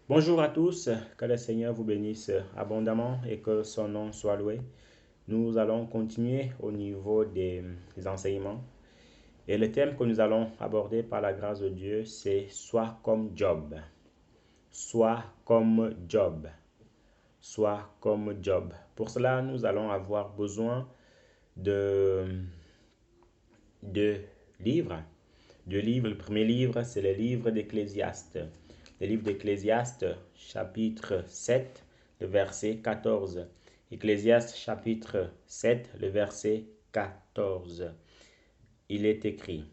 Bonjour à tous, que le Seigneur vous bénisse abondamment et que son nom soit loué. Nous allons continuer au niveau des enseignements. Et le thème que nous allons aborder par la grâce de Dieu, c'est Sois comme Job. Sois comme Job. Sois comme Job. Pour cela, nous allons avoir besoin de deux livres. Deux livres. Le premier livre, c'est le livre d'Ecclésiaste. Le livre d'Ecclésiaste, chapitre 7, le verset 14. Ecclésiaste, chapitre 7, le verset 14. Il est écrit: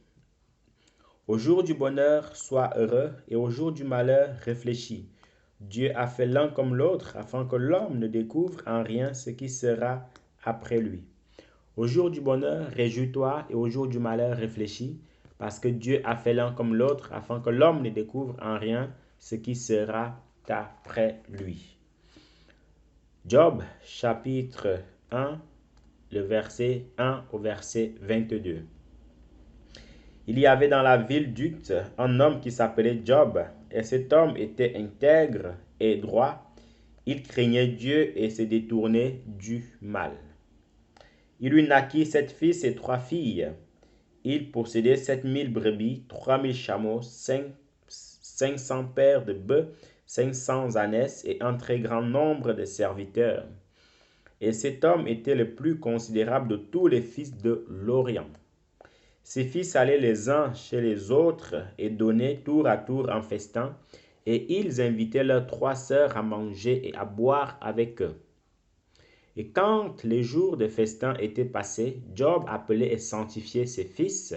Au jour du bonheur, sois heureux, et au jour du malheur, réfléchis. Dieu a fait l'un comme l'autre, afin que l'homme ne découvre en rien ce qui sera après lui. Au jour du bonheur, réjouis-toi, et au jour du malheur, réfléchis, parce que Dieu a fait l'un comme l'autre, afin que l'homme ne découvre en rien ce qui sera après lui. Job, chapitre 1, le verset 1 au verset 22. Il y avait dans la ville d'Uth un homme qui s'appelait Job, et cet homme était intègre et droit. Il craignait Dieu et se détournait du mal. Il lui naquit 7 fils et 3 filles. Il possédait 7 000 brebis, 3 000 chameaux, 500 paires de bœufs, 500 ânesses et un très grand nombre de serviteurs. Et cet homme était le plus considérable de tous les fils de l'Orient. Ses fils allaient les uns chez les autres et donnaient tour à tour un festin, et ils invitaient leurs 3 sœurs à manger et à boire avec eux. Et quand les jours de festin étaient passés, Job appelait et sanctifiait ses fils.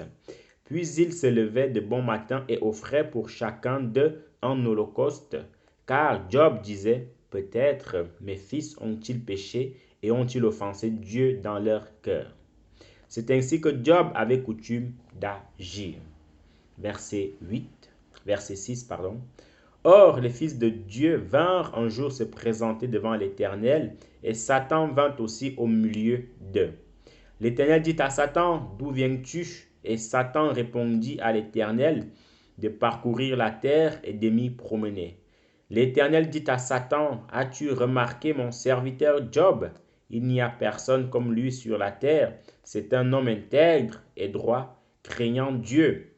Puis il se levait de bon matin et offrait pour chacun d'eux un holocauste. Car Job disait, peut-être mes fils ont-ils péché et ont-ils offensé Dieu dans leur cœur. C'est ainsi que Job avait coutume d'agir. Verset 6, pardon. Or, les fils de Dieu vinrent un jour se présenter devant l'Éternel, et Satan vint aussi au milieu d'eux. L'Éternel dit à Satan, d'où viens-tu? Et Satan répondit à l'Éternel, de parcourir la terre et de m'y promener. L'Éternel dit à Satan, as-tu remarqué mon serviteur Job? Il n'y a personne comme lui sur la terre. C'est un homme intègre et droit, craignant Dieu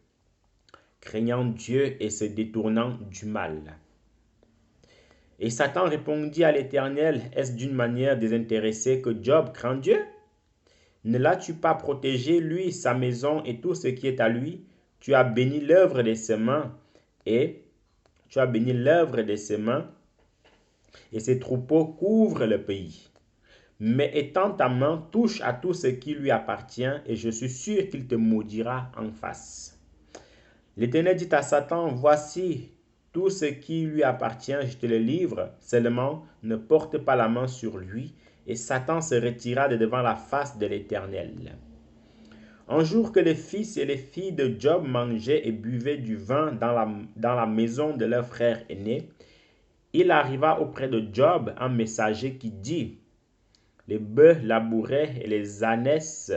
et se détournant du mal. Et Satan répondit à l'Éternel, est-ce d'une manière désintéressée que Job craint Dieu? Ne l'as-tu pas protégé, lui, sa maison et tout ce qui est à lui? Tu as béni l'œuvre de ses mains et tu as béni l'œuvre de ses mains et ses troupeaux couvrent le pays. Mais étends ta main, touche à tout ce qui lui appartient et je suis sûr qu'il te maudira en face. L'Éternel dit à Satan, voici tout ce qui lui appartient, je te le livre, seulement ne porte pas la main sur lui. Et Satan se retira de devant la face de l'Éternel. Un jour que les fils et les filles de Job mangeaient et buvaient du vin dans la maison de leur frère aîné, il arriva auprès de Job un messager qui dit, les bœufs labouraient et les ânesses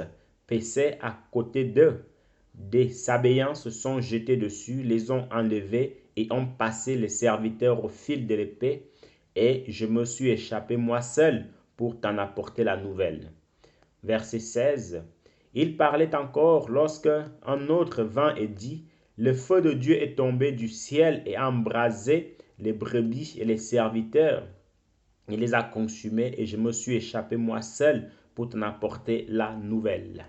paissaient à côté d'eux. Des Sabéens se sont jetés dessus, les ont enlevés et ont passé les serviteurs au fil de l'épée, et je me suis échappé moi seul pour t'en apporter la nouvelle. Verset 16. Il parlait encore lorsque un autre vint et dit, le feu de Dieu est tombé du ciel et a embrasé les brebis et les serviteurs. Il les a consumés et je me suis échappé moi seul pour t'en apporter la nouvelle.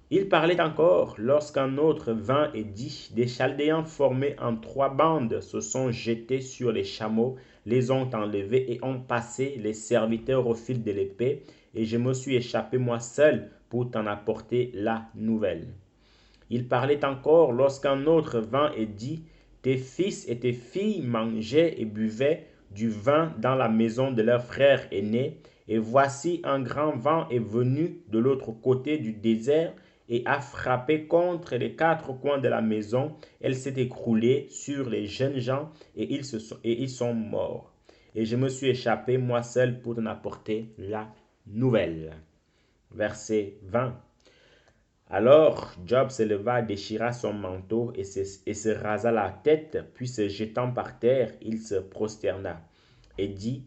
Il parlait encore lorsqu'un autre vint et dit, des Chaldéens formés en 3 bandes se sont jetés sur les chameaux, les ont enlevés et ont passé les serviteurs au fil de l'épée, et je me suis échappé moi seul pour t'en apporter la nouvelle. Il parlait encore lorsqu'un autre vint et dit, tes fils et tes filles mangeaient et buvaient du vin dans la maison de leur frère aîné, et voici un grand vent est venu de l'autre côté du désert et a frappé contre les 4 coins de la maison. Elle s'est écroulée sur les jeunes gens et ils sont morts. Et je me suis échappé moi seul pour t'en apporter la nouvelle. Verset 20. Alors Job se leva, déchira son manteau et se rasa la tête, puis se jetant par terre, il se prosterna et dit,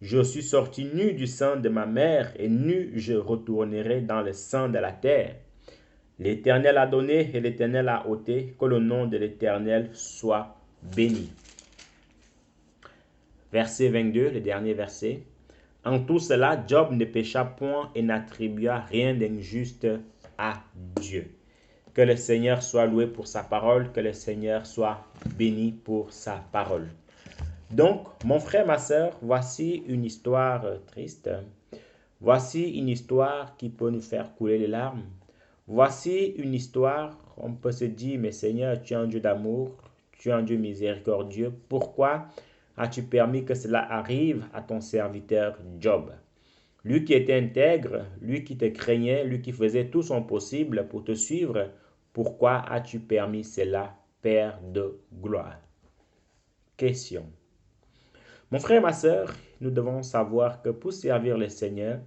je suis sorti nu du sang de ma mère, et nu je retournerai dans le sang de la terre. L'Éternel a donné et l'Éternel a ôté, que le nom de l'Éternel soit béni. Verset 22, le dernier verset. En tout cela, Job ne pécha point et n'attribua rien d'injuste à Dieu. Que le Seigneur soit loué pour sa parole, que le Seigneur soit béni pour sa parole. Donc, mon frère, ma soeur, voici une histoire triste. Voici une histoire qui peut nous faire couler les larmes. Voici une histoire, on peut se dire, mais Seigneur, tu es un Dieu d'amour, tu es un Dieu miséricordieux. Pourquoi as-tu permis que cela arrive à ton serviteur Job? Lui qui était intègre, lui qui te craignait, lui qui faisait tout son possible pour te suivre, pourquoi as-tu permis cela, Père de gloire? Question. Mon frère, ma soeur, nous devons savoir que pour servir le Seigneur,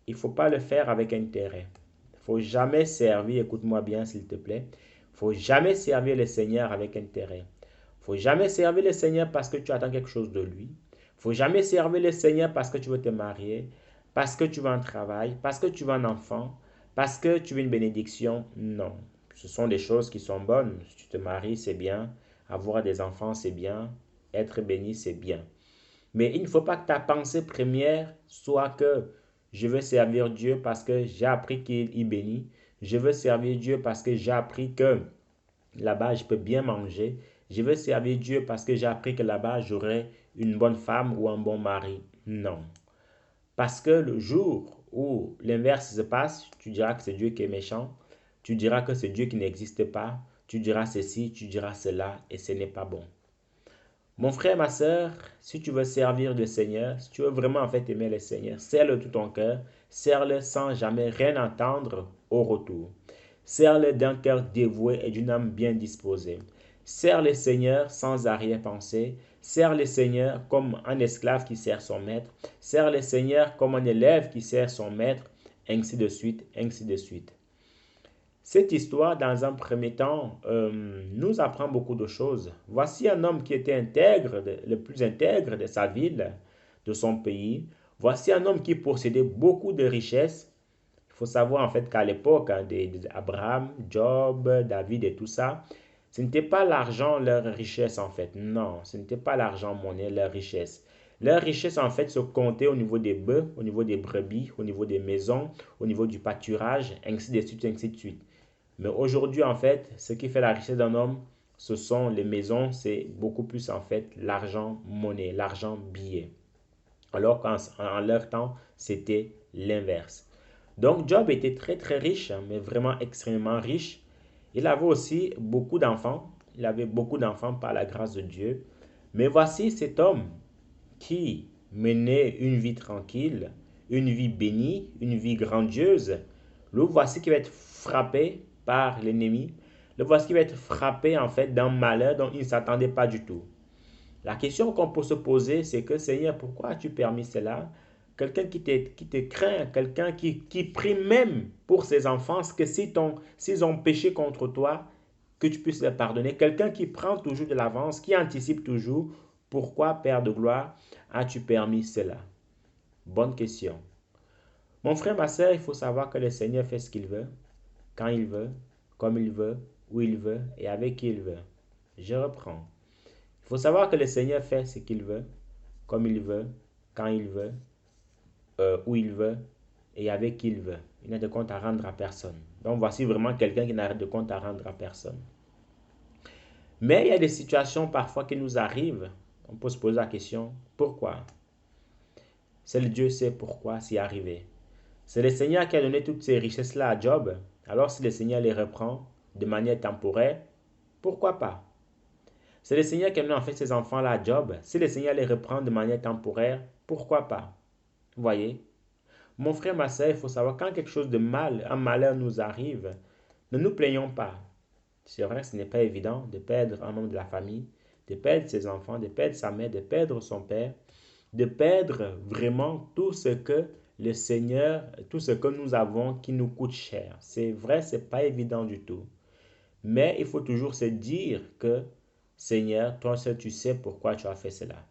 il ne faut pas le faire avec intérêt. Il ne faut jamais servir, écoute-moi bien s'il te plaît, il ne faut jamais servir le Seigneur avec intérêt. Il ne faut jamais servir le Seigneur parce que tu attends quelque chose de lui. Il ne faut jamais servir le Seigneur parce que tu veux te marier, parce que tu veux un travail, parce que tu veux un enfant, parce que tu veux une bénédiction. Non, ce sont des choses qui sont bonnes. Si tu te maries, c'est bien. Avoir des enfants, c'est bien. Être béni, c'est bien. Mais il ne faut pas que ta pensée première soit que je veux servir Dieu parce que j'ai appris qu'il y bénit. Je veux servir Dieu parce que j'ai appris que là-bas, je peux bien manger. Je veux servir Dieu parce que j'ai appris que là-bas, j'aurai une bonne femme ou un bon mari. Non. Parce que le jour où l'inverse se passe, tu diras que c'est Dieu qui est méchant. Tu diras que c'est Dieu qui n'existe pas. Tu diras ceci, tu diras cela, et ce n'est pas bon. Mon frère, ma soeur, si tu veux servir le Seigneur, si tu veux vraiment en fait aimer le Seigneur, serre-le tout ton cœur, serre-le sans jamais rien entendre au retour. Serre-le d'un cœur dévoué et d'une âme bien disposée. Serre le Seigneur sans arrière-pensée. Serre le Seigneur comme un esclave qui sert son maître. Serre le Seigneur comme un élève qui sert son maître, ainsi de suite, ainsi de suite. Cette histoire, dans un premier temps, nous apprend beaucoup de choses. Voici un homme qui était intègre, le plus intègre de sa ville, de son pays. Voici un homme qui possédait beaucoup de richesses. Il faut savoir en fait qu'à l'époque, hein, d'Abraham, Job, David et tout ça, ce n'était pas l'argent leur richesse en fait. Non, ce n'était pas l'argent monnaie leur richesse. Leur richesse en fait se comptait au niveau des bœufs, au niveau des brebis, au niveau des maisons, au niveau du pâturage, ainsi de suite, ainsi de suite. Mais aujourd'hui, en fait, ce qui fait la richesse d'un homme, ce sont les maisons, c'est beaucoup plus en fait l'argent monnaie, l'argent billet. Alors qu'en leur temps, c'était l'inverse. Donc Job était très très riche, hein, mais vraiment extrêmement riche. Il avait aussi beaucoup d'enfants. Il avait beaucoup d'enfants par la grâce de Dieu. Mais voici cet homme qui menait une vie tranquille, une vie bénie, une vie grandiose. Le voici qui va être frappé par l'ennemi. Le voici qui va être frappé en fait d'un malheur dont il ne s'attendait pas du tout. La question qu'on peut se poser, c'est que Seigneur, pourquoi as-tu permis cela? Quelqu'un qui te craint, quelqu'un qui prie même pour ses enfants, que s'ils ont péché contre toi, que tu puisses les pardonner. Quelqu'un qui prend toujours de l'avance, qui anticipe toujours. Pourquoi, Père de gloire, as-tu permis cela? Bonne question. Mon frère, ma soeur, il faut savoir que le Seigneur fait ce qu'il veut, quand il veut, comme il veut, où il veut et avec qui il veut. Je reprends. Il faut savoir que le Seigneur fait ce qu'il veut, comme il veut, quand il veut, où il veut et avec qui il veut. Il n'a de compte à rendre à personne. Donc voici vraiment quelqu'un qui n'a de compte à rendre à personne. Mais il y a des situations parfois qui nous arrivent. On peut se poser la question, pourquoi? Seul Dieu sait pourquoi c'est arrivé. C'est le Seigneur qui a donné toutes ces richesses-là à Job. Alors si le Seigneur les reprend de manière temporaire, pourquoi pas? C'est le Seigneur qui a donné en fait ces enfants-là à Job. Si le Seigneur les reprend de manière temporaire, pourquoi pas? Vous voyez? Mon frère, ma soeur, il faut savoir quand quelque chose de mal, un malheur nous arrive, ne nous plaignons pas. C'est vrai que ce n'est pas évident de perdre un membre de la famille, de perdre ses enfants, de perdre sa mère, de perdre son père, de perdre vraiment tout ce que le Seigneur, tout ce que nous avons qui nous coûte cher. C'est vrai, c'est pas évident du tout. Mais il faut toujours se dire que, Seigneur, toi seul tu sais pourquoi tu as fait cela.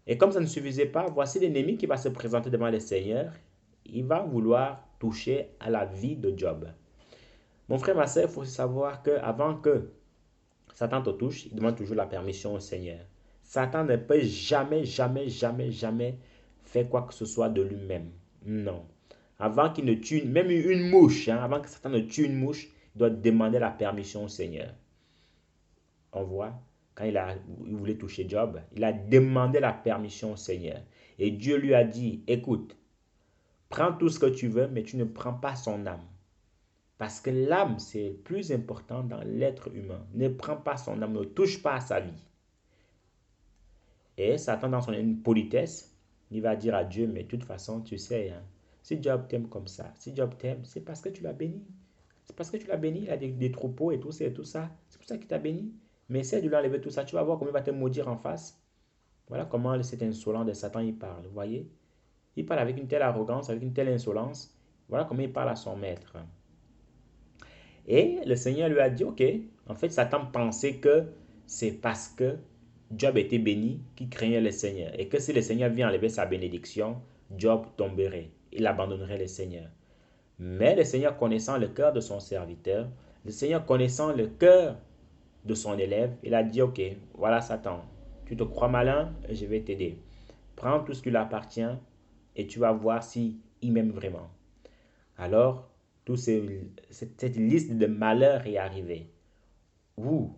Et comme ça ne suffisait pas, voici l'ennemi qui va se présenter devant le Seigneur. Il va vouloir toucher à la vie de Job. Mon frère, ma soeur, il faut savoir qu'avant que Satan te touche, il demande toujours la permission au Seigneur. Satan ne peut jamais, jamais, jamais, jamais faire quoi que ce soit de lui-même. Non. Avant qu'il ne tue même une mouche, avant que Satan ne tue une mouche, il doit demander la permission au Seigneur. On voit, quand il voulait toucher Job, il a demandé la permission au Seigneur. Et Dieu lui a dit, écoute, prends tout ce que tu veux, mais tu ne prends pas son âme. Parce que l'âme, c'est le plus important dans l'être humain. Ne prends pas son âme, ne touche pas à sa vie. Et Satan, dans son politesse, il va dire à Dieu, mais de toute façon, tu sais, si Job t'aime comme ça, si Job t'aime, c'est parce que tu l'as béni. C'est parce que tu l'as béni, il a des troupeaux et tout ça et tout ça. C'est pour ça qu'il t'a béni. Mais essaie de lui enlever tout ça, tu vas voir comment il va te maudire en face. Voilà comment cet insolent de Satan, il parle, vous voyez. Il parle avec une telle arrogance, avec une telle insolence. Voilà comment il parle à son maître. Et le Seigneur lui a dit, ok, en fait, Satan pensait que c'est parce que Job était béni qu'il craignait le Seigneur. Et que si le Seigneur vient enlever sa bénédiction, Job tomberait. Il abandonnerait le Seigneur. Mais le Seigneur connaissant le cœur de son serviteur, le Seigneur connaissant le cœur de son élève, il a dit, ok, voilà Satan, tu te crois malin, je vais t'aider. Prends tout ce qui lui appartient et tu vas voir si il m'aime vraiment. Alors, cette liste de malheurs est arrivée. Où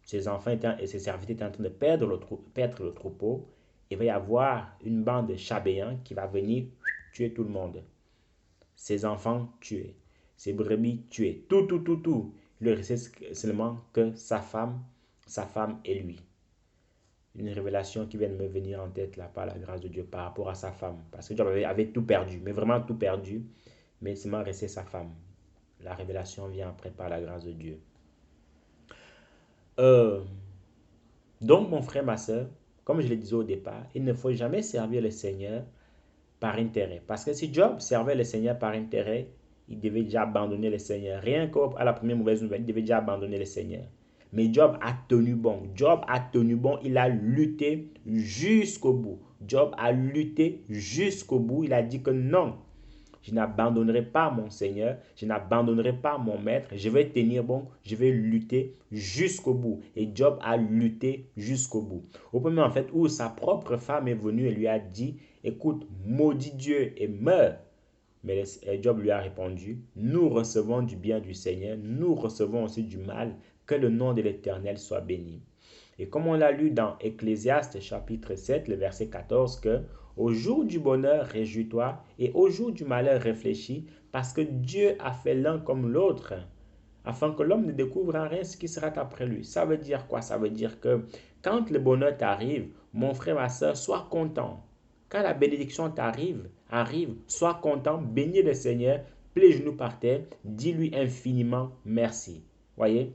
ses enfants et ses serviteurs étaient en train de perdre le troupeau. Il va y avoir une bande de Chabéens qui va venir tuer tout le monde. Ses enfants tués, ses brebis tuées, tout, tout, tout, tout. Il ne restait seulement que sa femme et lui. Une révélation qui vient de me venir en tête là par la grâce de Dieu par rapport à sa femme. Parce que Job avait tout perdu, mais vraiment tout perdu. Mais seulement restait sa femme. La révélation vient après par la grâce de Dieu. Euh, donc mon frère, ma soeur, comme je le disais au départ, il ne faut jamais servir le Seigneur par intérêt. Parce que si Job servait le Seigneur par intérêt, il devait déjà abandonner le Seigneur. Rien qu'à la première mauvaise nouvelle, il devait déjà abandonner le Seigneur. Mais Job a tenu bon. Job a tenu bon. Il a lutté jusqu'au bout. Job a lutté jusqu'au bout. Il a dit que non, je n'abandonnerai pas mon Seigneur, je n'abandonnerai pas mon Maître, je vais tenir bon, je vais lutter jusqu'au bout. Et Job a lutté jusqu'au bout. Au point en fait où sa propre femme est venue et lui a dit, écoute, maudit Dieu et meurs. Mais Job lui a répondu, nous recevons du bien du Seigneur, nous recevons aussi du mal, que le nom de l'Éternel soit béni. Et comme on l'a lu dans Ecclésiaste chapitre 7, le verset 14, que au jour du bonheur, réjouis-toi, et au jour du malheur, réfléchis, parce que Dieu a fait l'un comme l'autre, afin que l'homme ne découvre en rien ce qui sera après lui. Ça veut dire quoi? Ça veut dire que quand le bonheur t'arrive, mon frère, ma soeur, sois content. Quand la bénédiction arrive, sois content, bénis le Seigneur, plie les genoux par terre, dis-lui infiniment merci. Voyez?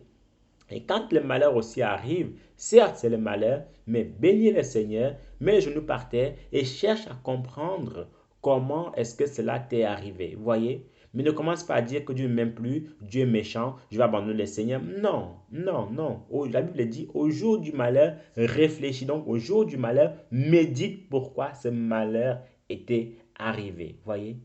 Et quand le malheur aussi arrive, certes c'est le malheur, mais bénis le Seigneur, mets les genoux par terre et cherche à comprendre comment est-ce que cela t'est arrivé. Voyez? Mais ne commence pas à dire que Dieu ne m'aime plus, Dieu est méchant, je vais abandonner le Seigneur. Non, non, non. La Bible dit, au jour du malheur, réfléchis donc. Au jour du malheur, médite pourquoi ce malheur était arrivé. Voyez?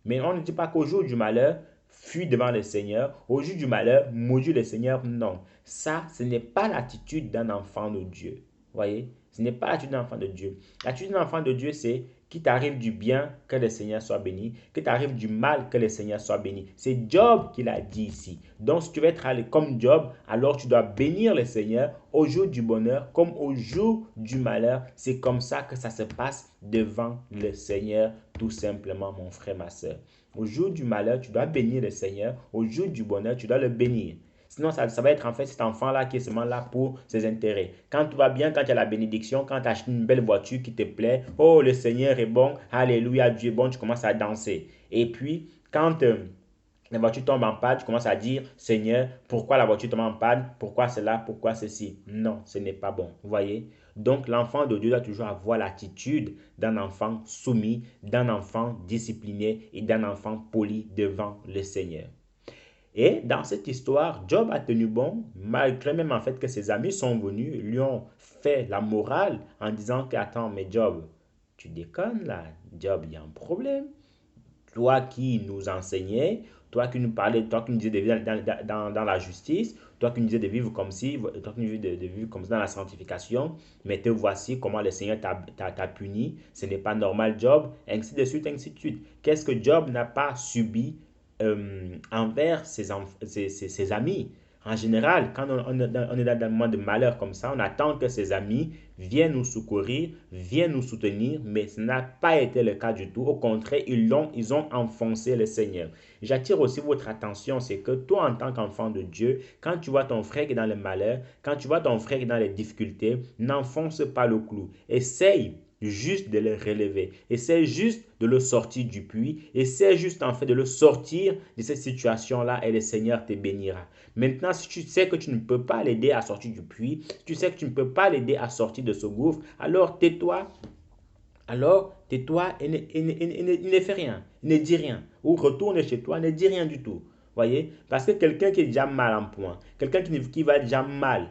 Mais on ne dit pas qu'au jour du malheur, fuis devant le Seigneur. Au jour du malheur, maudis le Seigneur. Non. Ça, ce n'est pas l'attitude d'un enfant de Dieu. Voyez? Ce n'est pas l'attitude d'un enfant de Dieu. L'attitude d'un enfant de Dieu, c'est qu'il t'arrive du bien, que le Seigneur soit béni. Qu'il t'arrive du mal, que le Seigneur soit béni. C'est Job qui l'a dit ici. Donc, si tu veux être comme Job, alors tu dois bénir le Seigneur au jour du bonheur comme au jour du malheur. C'est comme ça que ça se passe devant le Seigneur, tout simplement, mon frère, ma soeur. Au jour du malheur, tu dois bénir le Seigneur. Au jour du bonheur, tu dois le bénir. Sinon, ça va être en fait cet enfant-là qui est seulement là pour ses intérêts. Quand tout va bien, quand il y a la bénédiction, quand tu achètes une belle voiture qui te plaît, oh, le Seigneur est bon, alléluia, Dieu est bon, tu commences à danser. Et puis, quand La voiture tombe en panne, tu commences à dire, Seigneur, pourquoi la voiture tombe en panne? Pourquoi cela? Pourquoi ceci? Non, ce n'est pas bon. Vous voyez? Donc, l'enfant de Dieu doit toujours avoir l'attitude d'un enfant soumis, d'un enfant discipliné et d'un enfant poli devant le Seigneur. Et dans cette histoire, Job a tenu bon, malgré même en fait que ses amis sont venus, lui ont fait la morale en disant que, attends, mais Job, tu déconnes là, Job, il y a un problème. Toi qui nous enseignais, toi qui nous parlais, toi qui nous disais de vivre dans la justice, toi qui nous disais de vivre comme ci, toi qui nous disais de vivre comme ça dans la sanctification, mais te voici comment le Seigneur t'a puni, ce n'est pas normal, Job, ainsi de suite, ainsi de suite. Qu'est-ce que Job n'a pas subi envers ses amis? En général, quand on est dans un moment de malheur comme ça, on attend que ses amis viennent nous secourir, viennent nous soutenir, mais ce n'a pas été le cas du tout. Au contraire, ils ont enfoncé le Seigneur. J'attire aussi votre attention, c'est que toi, en tant qu'enfant de Dieu, quand tu vois ton frère qui est dans le malheur, quand tu vois ton frère qui est dans les difficultés, n'enfonce pas le clou. Essaye juste de le relever. Essaie juste de le sortir du puits. Essaie juste en fait de le sortir de cette situation-là et le Seigneur te bénira. Maintenant, si tu sais que tu ne peux pas l'aider à sortir du puits, si tu sais que tu ne peux pas l'aider à sortir de ce gouffre, alors tais-toi. Alors tais-toi et ne fais rien. Ne dis rien. Ou retourne chez toi, ne dis rien du tout. Voyez? Parce que quelqu'un qui est déjà mal en point, quelqu'un qui va déjà mal,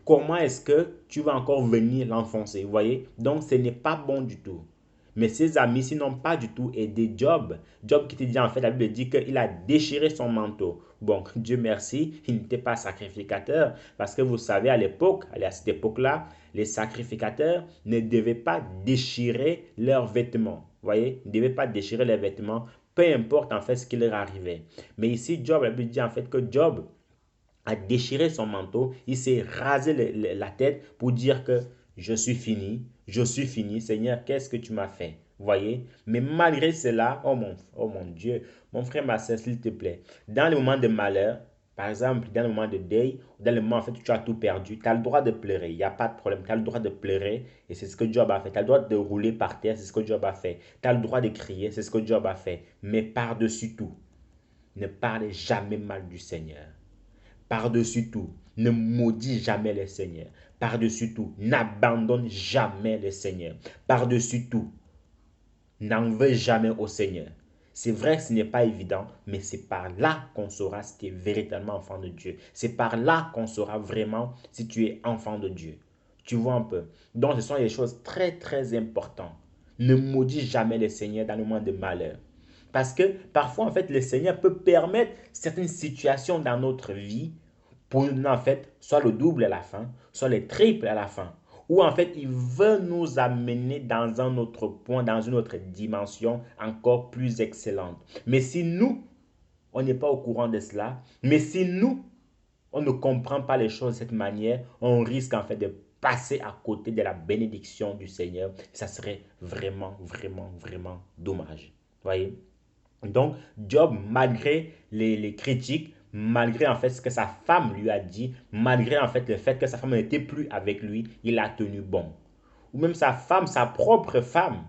comment est-ce que tu vas encore venir l'enfoncer? Vous voyez? Donc, ce n'est pas bon du tout. Mais ses amis, s'ils n'ont pas du tout aidé Job, Job qui te dit en fait, la Bible dit qu'il a déchiré son manteau. Bon, Dieu merci, il n'était pas sacrificateur parce que vous savez, à l'époque, à cette époque-là, les sacrificateurs ne devaient pas déchirer leurs vêtements. Vous voyez? Ils ne devaient pas déchirer leurs vêtements, peu importe en fait ce qui leur arrivait. Mais ici, Job, la Bible dit en fait que Job a déchiré son manteau, il s'est rasé la tête pour dire que je suis fini, Seigneur, qu'est-ce que tu m'as fait? Vous voyez? Mais malgré cela, oh mon Dieu, mon frère, ma soeur, s'il te plaît, dans les moments de malheur, par exemple, dans le moment de deuil, dans le moment en fait où tu as tout perdu, tu as le droit de pleurer, il n'y a pas de problème, tu as le droit de pleurer et c'est ce que Job a fait. Tu as le droit de rouler par terre, c'est ce que Job a fait. Tu as le droit de crier, c'est ce que Job a fait. Mais par-dessus tout, ne parlez jamais mal du Seigneur. Par-dessus tout, ne maudis jamais le Seigneur. Par-dessus tout, n'abandonne jamais le Seigneur. Par-dessus tout, n'en veux jamais au Seigneur. C'est vrai que ce n'est pas évident, mais c'est par là qu'on saura si tu es véritablement enfant de Dieu. C'est par là qu'on saura vraiment si tu es enfant de Dieu. Tu vois un peu. Donc, ce sont des choses très, très importantes. Ne maudis jamais le Seigneur dans le moment de malheur. Parce que parfois, en fait, le Seigneur peut permettre certaines situations dans notre vie pour nous donner, en fait, soit le double à la fin, soit le triple à la fin. Ou en fait, il veut nous amener dans un autre point, dans une autre dimension encore plus excellente. Mais si nous, on n'est pas au courant de cela, mais si nous, on ne comprend pas les choses de cette manière, on risque en fait de passer à côté de la bénédiction du Seigneur. Ça serait vraiment, vraiment, vraiment dommage. Voyez? Donc, Job, malgré les critiques, malgré en fait ce que sa femme lui a dit, malgré en fait le fait que sa femme n'était plus avec lui, il a tenu bon. Ou même sa femme, sa propre femme,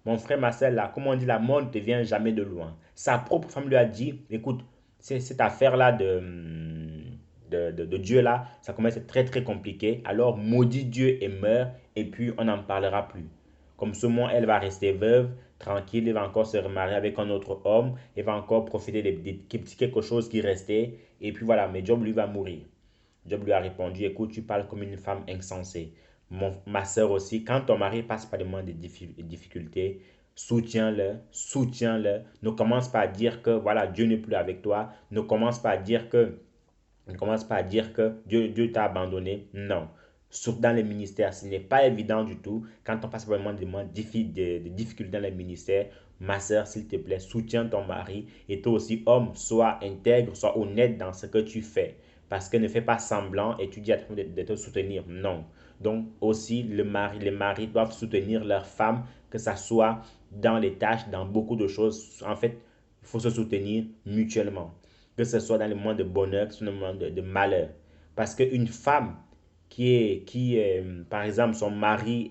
mon frère Marcel, là, comme on dit, la mort ne te vient jamais de loin. Sa propre femme lui a dit, écoute, cette affaire-là de Dieu là, ça commence à être très très compliqué. Alors maudit Dieu et meurt, et puis on n'en parlera plus. Comme ce moment, elle va rester veuve, tranquille, elle va encore se remarier avec un autre homme, elle va encore profiter des petits quelque chose qui restait, et puis voilà, mais Job lui va mourir. Job lui a répondu, écoute, tu parles comme une femme insensée. Ma soeur aussi, quand ton mari passe par des moments de difficultés, soutiens-le, soutiens-le. Ne commence pas à dire que voilà, Dieu n'est plus avec toi. Ne commence pas à dire que Dieu t'a abandonné. Non. Surtout dans les ministères, ce n'est pas évident du tout. Quand on passe par des moments de difficultés dans les ministères, ma soeur, s'il te plaît, soutiens ton mari. Et toi aussi, homme, sois intègre, sois honnête dans ce que tu fais. Parce que ne fais pas semblant et tu dis à tout le monde de te soutenir. Non. Donc aussi, les maris doivent soutenir leur femme, que ce soit dans les tâches, dans beaucoup de choses. En fait, il faut se soutenir mutuellement. Que ce soit dans les moments de bonheur, que ce soit dans les moments de malheur. Parce qu'une femme par exemple, son mari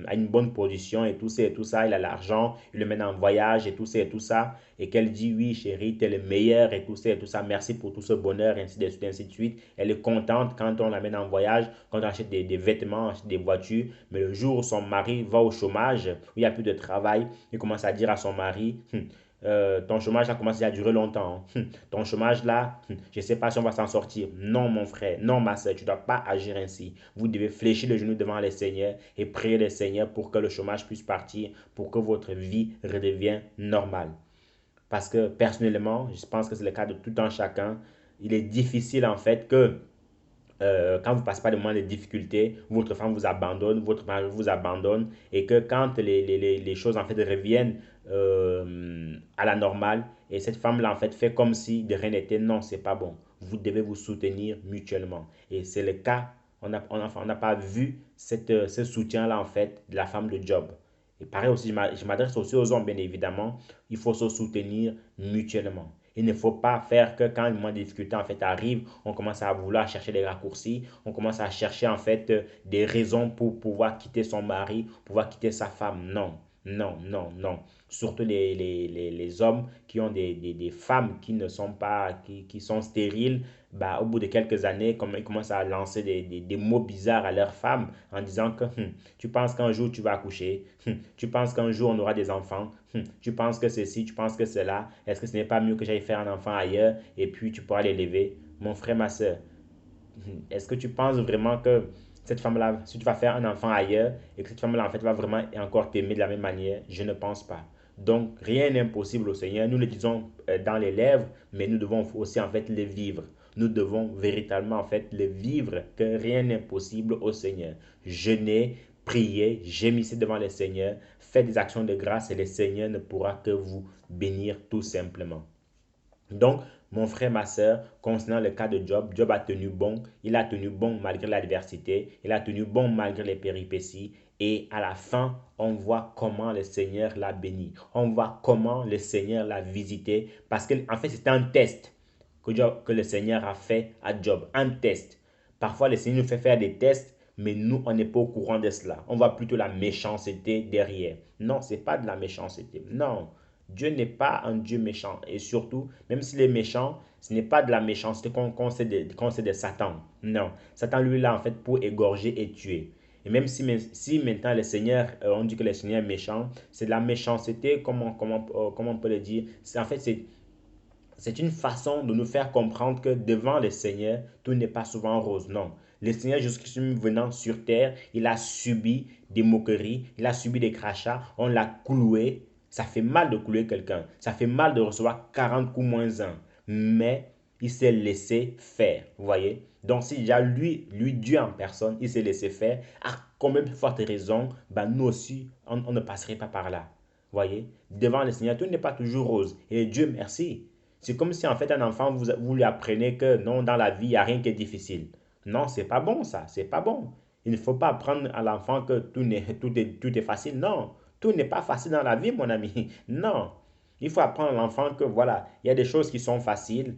a une bonne position et tout ça, il a l'argent, il le mène en voyage et tout ça, et qu'elle dit, oui, chérie, t'es le meilleur et tout ça, merci pour tout ce bonheur, ainsi de suite, ainsi de suite. Elle est contente quand on l'amène en voyage, quand on achète des vêtements, achète des voitures, mais le jour où son mari va au chômage, où il n'y a plus de travail, il commence à dire à son mari, ton chômage a commencé à durer longtemps. Ton chômage là, je ne sais pas si on va s'en sortir. Non, mon frère, non, ma soeur, tu ne dois pas agir ainsi. Vous devez fléchir le genou devant le Seigneur et prier le Seigneur pour que le chômage puisse partir, pour que votre vie redevienne normale. Parce que personnellement, je pense que c'est le cas de tout un chacun. Il est difficile en fait que quand vous passez pas de moments de difficulté, votre femme vous abandonne, votre mari vous abandonne, et que quand les choses en fait reviennent à la normale, et cette femme-là en fait comme si de rien n'était, non, c'est pas bon. Vous devez vous soutenir mutuellement. Et c'est le cas, on n'a pas vu ce soutien-là en fait de la femme de Job. Et pareil aussi, je m'adresse aussi aux hommes, bien évidemment, il faut se soutenir mutuellement. Il ne faut pas faire que quand le moment de difficulté en fait arrive, on commence à vouloir chercher des raccourcis, on commence à chercher en fait des raisons pour pouvoir quitter son mari, pouvoir quitter sa femme. Non, non, non, non. Surtout les hommes qui ont des femmes qui ne sont pas, qui sont stériles, bah, au bout de quelques années, comme ils commencent à lancer des mots bizarres à leurs femmes en disant que tu penses qu'un jour tu vas accoucher, tu penses qu'un jour on aura des enfants, tu penses que ceci, tu penses que cela, est-ce que ce n'est pas mieux que j'aille faire un enfant ailleurs et puis tu pourras l'élever? Mon frère, ma soeur, est-ce que tu penses vraiment que cette femme-là, si tu vas faire un enfant ailleurs et que cette femme-là, en fait, va vraiment encore t'aimer de la même manière? Je ne pense pas. Donc, rien n'est impossible au Seigneur. Nous le disons dans les lèvres, mais nous devons aussi, en fait, le vivre. Nous devons véritablement, en fait, le vivre, que rien n'est impossible au Seigneur. Jeûner, prier, gémissez devant le Seigneur, faites des actions de grâce et le Seigneur ne pourra que vous bénir tout simplement. Donc, mon frère, ma soeur, concernant le cas de Job, Job a tenu bon, il a tenu bon malgré l'adversité, il a tenu bon malgré les péripéties, et à la fin, on voit comment le Seigneur l'a béni, on voit comment le Seigneur l'a visité, parce qu'en fait, c'était un test que le Seigneur a fait à Job, un test. Parfois, le Seigneur nous fait faire des tests, mais nous, on n'est pas au courant de cela. On voit plutôt la méchanceté derrière. Non, ce n'est pas de la méchanceté. Non, Dieu n'est pas un Dieu méchant. Et surtout, même s'il est méchant, ce n'est pas de la méchanceté qu'on sait de Satan. Non, Satan, lui, là, en fait, pour égorger et tuer. Et même si maintenant le Seigneur, on dit que le Seigneur est méchant, c'est de la méchanceté, comment on peut le dire? En fait, c'est une façon de nous faire comprendre que devant le Seigneur, tout n'est pas souvent rose. Non. Le Seigneur Jésus-Christ venant sur terre, il a subi des moqueries, il a subi des crachats, on l'a cloué. Ça fait mal de clouer quelqu'un. Ça fait mal de recevoir 40 coups moins un. Mais il s'est laissé faire. Vous voyez? Donc, si déjà lui, Dieu en personne, il s'est laissé faire, à combien de fortes raisons, ben, nous aussi, on ne passerait pas par là. Vous voyez? Devant le Seigneur, tout n'est pas toujours rose. Et Dieu merci. C'est comme si en fait un enfant, vous lui apprenez que non, dans la vie, il n'y a rien qui est difficile. Non, c'est pas bon ça, c'est pas bon. Il ne faut pas apprendre à l'enfant que tout est facile. Non, tout n'est pas facile dans la vie, mon ami. Non. Il faut apprendre à l'enfant que voilà, il y a des choses qui sont faciles